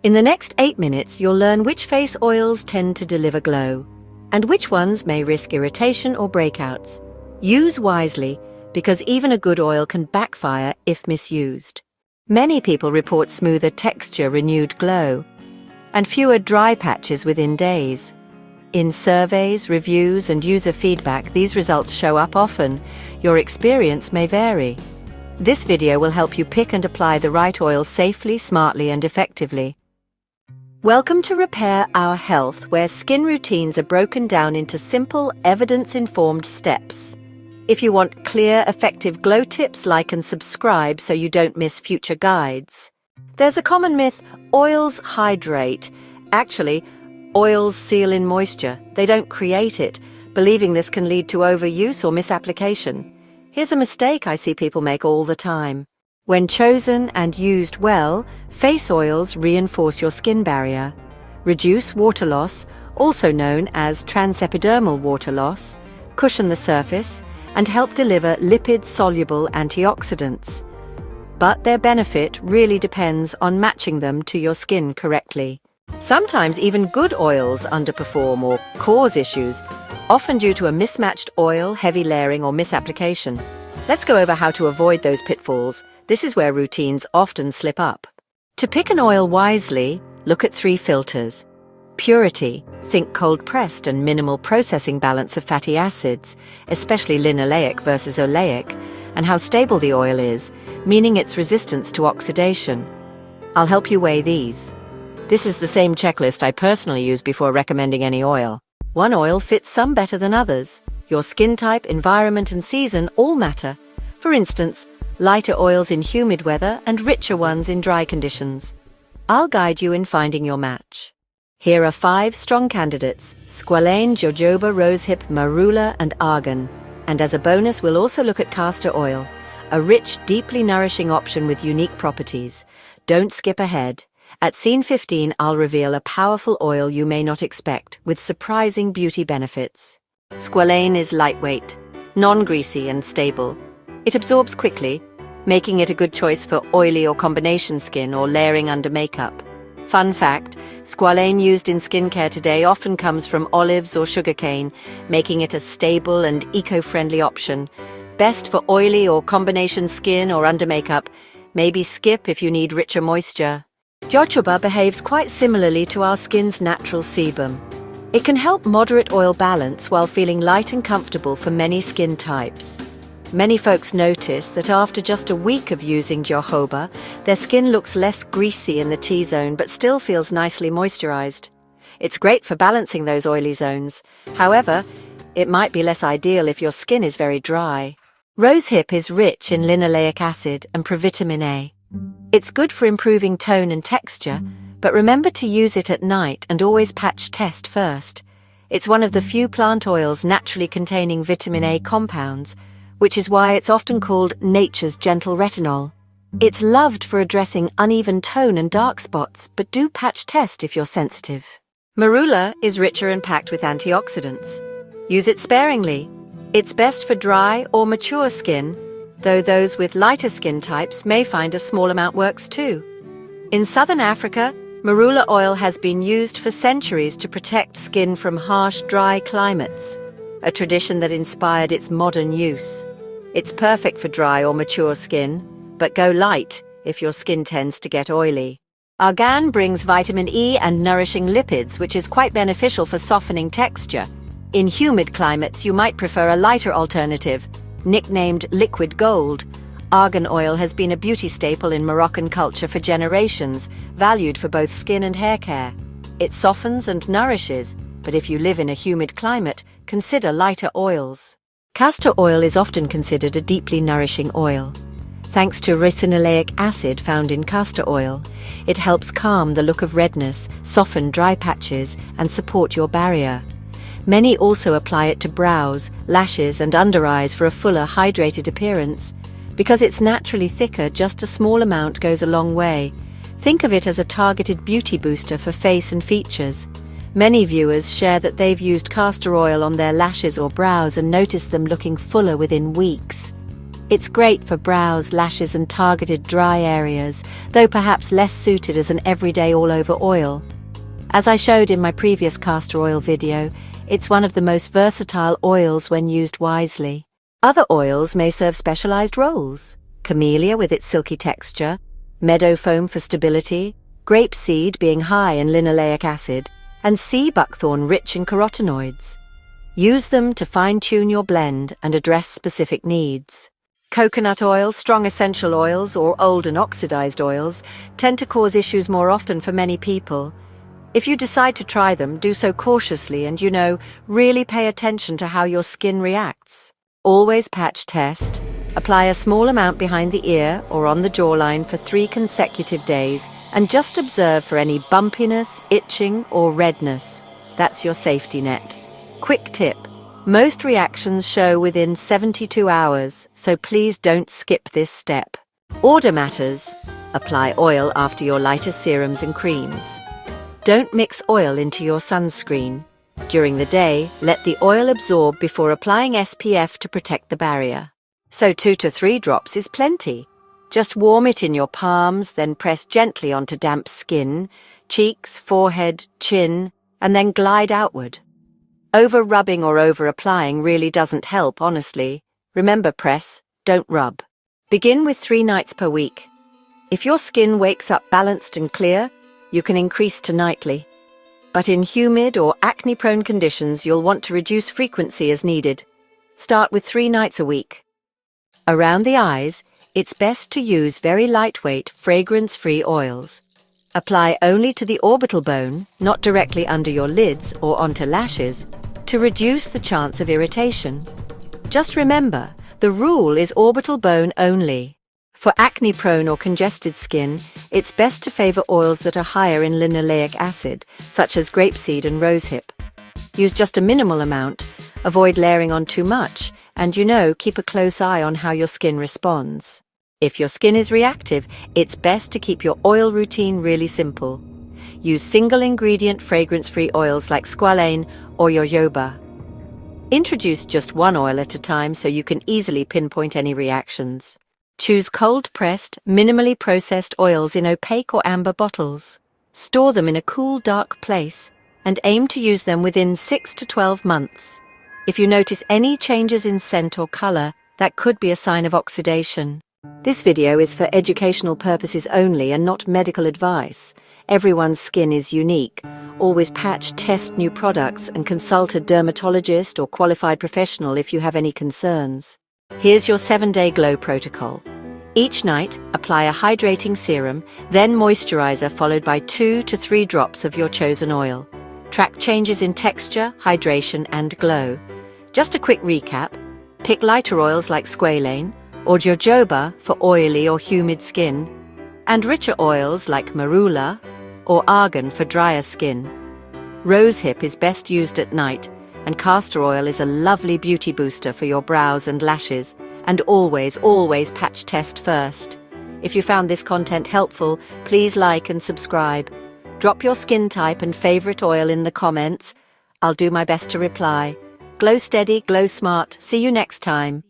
In the next 8 minutes, you'll learn which face oils tend to deliver glow, and which ones may risk irritation or breakouts. Use wisely, because even a good oil can backfire if misused. Many people report smoother texture, renewed glow, and fewer dry patches within days. In surveys, reviews, and user feedback, these results show up often. Your experience may vary. This video will help you pick and apply the right oil safely, smartly, and effectively. Welcome to Repair Our Health, where skin routines are broken down into simple, evidence-informed steps. If you want clear, effective glow tips, like and subscribe so you don't miss future guides. There's a common myth: oils hydrate. Actually, oils seal in moisture. They don't create it, believing this can lead to overuse or misapplication. Here's a mistake I see people make all the time. When chosen and used well, face oils reinforce your skin barrier, reduce water loss, also known as transepidermal water loss, cushion the surface, and help deliver lipid-soluble antioxidants. But their benefit really depends on matching them to your skin correctly. Sometimes even good oils underperform or cause issues, often due to a mismatched oil, heavy layering, or misapplication. Let's go over how to avoid those pitfalls. This is where routines often slip up. To pick an oil wisely, look at 3 filters. Purity, think cold-pressed and minimal processing balance of fatty acids, especially linoleic versus oleic, and how stable the oil is, meaning its resistance to oxidation. I'll help you weigh these. This is the same checklist I personally use before recommending any oil. One oil fits some better than others. Your skin type, environment, and season all matter. For instance, lighter oils in humid weather and richer ones in dry conditions. I'll guide you in finding your match. Here are 5 strong candidates: Squalane, Jojoba, Rosehip, Marula, and Argan. And as a bonus, we'll also look at castor oil, a rich, deeply nourishing option with unique properties. Don't skip ahead. At scene 15, I'll reveal a powerful oil you may not expect, with surprising beauty benefits. Squalane is lightweight, non-greasy, and stable. It absorbs quickly, making it a good choice for oily or combination skin or layering under makeup. Fun fact, squalane used in skincare today often comes from olives or sugarcane, making it a stable and eco-friendly option. Best for oily or combination skin or under makeup. Maybe skip if you need richer moisture. Jojoba behaves quite similarly to our skin's natural sebum. It can help moderate oil balance while feeling light and comfortable for many skin types. Many folks notice that after just a week of using jojoba, their skin looks less greasy in the T-zone but still feels nicely moisturized. It's great for balancing those oily zones. However, it might be less ideal if your skin is very dry. Rosehip is rich in linoleic acid and provitamin A. It's good for improving tone and texture, but remember to use it at night and always patch test first. It's one of the few plant oils naturally containing vitamin A compounds, which is why it's often called nature's gentle retinol. It's loved for addressing uneven tone and dark spots, but do patch test if you're sensitive. Marula is richer and packed with antioxidants. Use it sparingly. It's best for dry or mature skin, though those with lighter skin types may find a small amount works too. In southern Africa, marula oil has been used for centuries to protect skin from harsh, dry climates, a tradition that inspired its modern use. It's perfect for dry or mature skin, but go light if your skin tends to get oily. Argan brings vitamin E and nourishing lipids, which is quite beneficial for softening texture. In humid climates, you might prefer a lighter alternative. Nicknamed liquid gold, argan oil has been a beauty staple in Moroccan culture for generations, valued for both skin and hair care. It softens and nourishes, but if you live in a humid climate, consider lighter oils. Castor oil is often considered a deeply nourishing oil. Thanks to rosehip acid found in castor oil, it helps calm the look of redness, soften dry patches, and support your barrier. Many also apply it to brows, lashes, and under eyes for a fuller, hydrated appearance. Because it's naturally thicker, just a small amount goes a long way. Think of it as a targeted beauty booster for face and features. Many viewers share that they've used castor oil on their lashes or brows and noticed them looking fuller within weeks. It's great for brows, lashes, and targeted dry areas, though perhaps less suited as an everyday all-over oil. As I showed in my previous castor oil video, it's one of the most versatile oils when used wisely. Other oils may serve specialized roles. Camellia with its silky texture, meadow foam for stability, grapeseed being high in linoleic acid, and sea buckthorn rich in carotenoids. Use them to fine-tune your blend and address specific needs. Coconut oil, strong essential oils, or old and oxidized oils tend to cause issues more often for many people. If you decide to try them, do so cautiously and, really pay attention to how your skin reacts. Always patch test. Apply a small amount behind the ear or on the jawline for 3 consecutive days and just observe for any bumpiness, itching, or redness. That's your safety net. Quick tip. Most reactions show within 72 hours, so please don't skip this step. Order matters. Apply oil after your lighter serums and creams. Don't mix oil into your sunscreen. During the day, let the oil absorb before applying SPF to protect the barrier. So 2 to 3 drops is plenty. Just warm it in your palms, then press gently onto damp skin, cheeks, forehead, chin, and then glide outward. Over-rubbing or over-applying really doesn't help, honestly. Remember, press, don't rub. Begin with 3 nights per week. If your skin wakes up balanced and clear, you can increase to nightly. But in humid or acne-prone conditions, you'll want to reduce frequency as needed. Start with 3 nights a week. Around the eyes, it's best to use very lightweight, fragrance-free oils. Apply only to the orbital bone, not directly under your lids or onto lashes, to reduce the chance of irritation. Just remember, the rule is orbital bone only. For acne-prone or congested skin, it's best to favor oils that are higher in linoleic acid, such as grapeseed and rosehip. Use just a minimal amount, avoid layering on too much, and keep a close eye on how your skin responds. If your skin is reactive, it's best to keep your oil routine really simple. Use single-ingredient fragrance-free oils like Squalane or Jojoba. Introduce just one oil at a time so you can easily pinpoint any reactions. Choose cold-pressed, minimally processed oils in opaque or amber bottles. Store them in a cool, dark place and aim to use them within 6 to 12 months. If you notice any changes in scent or color, that could be a sign of oxidation. This video is for educational purposes only and not medical advice. Everyone's skin is unique. Always patch test new products and consult a dermatologist or qualified professional if you have any concerns. Here's your 7-day glow protocol. Each night, apply a hydrating serum, then moisturizer followed by 2 to 3 drops of your chosen oil. Track changes in texture, hydration, and glow. Just a quick recap. Pick lighter oils like Squalane or Jojoba for oily or humid skin, and richer oils like Marula or Argan for drier skin. Rosehip is best used at night, and castor oil is a lovely beauty booster for your brows and lashes. And always patch test first. If you found this content helpful, please like and subscribe. Drop your skin type and favorite oil in the comments. I'll do my best to reply. Glow steady, glow smart. See you next time.